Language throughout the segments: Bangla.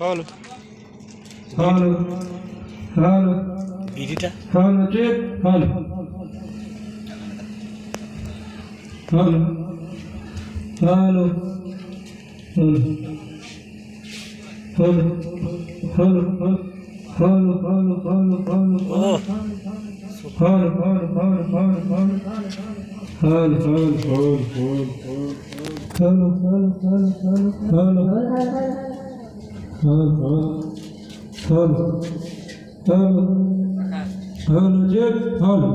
Halo. Halo. Halo. Bidita. Halo, cek. Halo. Halo. Halo. Halo. Halo. Halo. Halo. Halo. Halo. Halo. Oh. Halo. Halo. Halo. Halo. Halo. Halo. Halo. Halo. Halo. Halo. Halo. Halo. Halo. Halo, cek. Halo.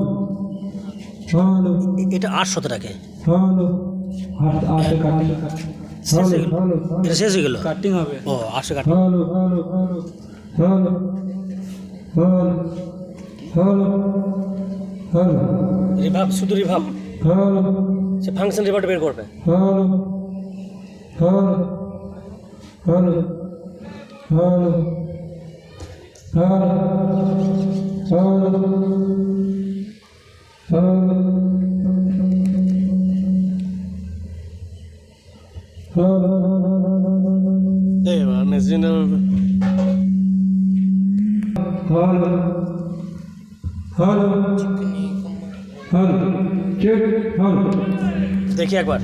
Halo. এটা 800 টাকা। হ্যালো আটে কাটিং হ্যালো এটা শেষ হয়ে গেল, কাটিং হবে। ও 800 cutting. Hello hello hello hello hello hello hello রিভাব, শুধু রিভাব, হ্যালো সে ফাংশন রিভাবটা বের করবে। Hello hello hello hello hello hello hello Eyvah, nezine hello hello hello check hello দেখি একবার।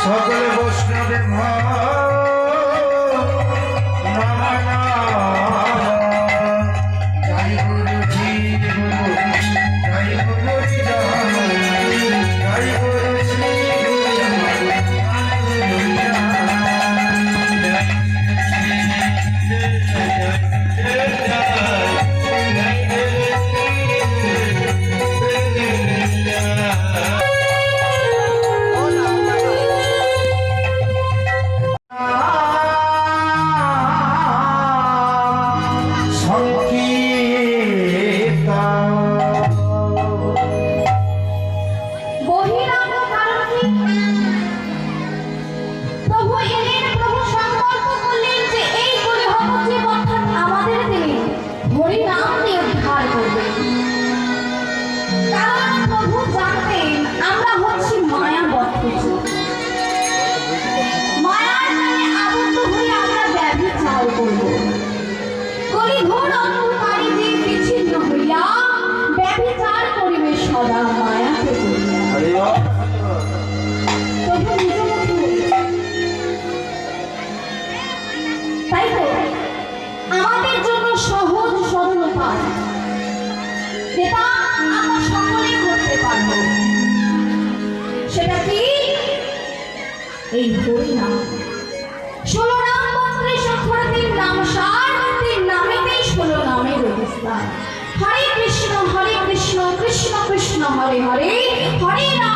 সকলে বৈষ্ণবে জয় গুরু জি জয় গুরু জয় গুরু শ্রী তাই তো আমাদের জন্য সহজ সরল উপায় যেটা আমরা সকলেই করতে পারব, সেটা কি? এই হরিনাম। 16 নাম মন্ত্রে সক্ষরতির নাম সার, তিন নামেতেই 16 নামের অবস্থান। হরে কৃষ্ণ কৃষ্ণ কৃষ্ণ হরে হরে, হরে রাম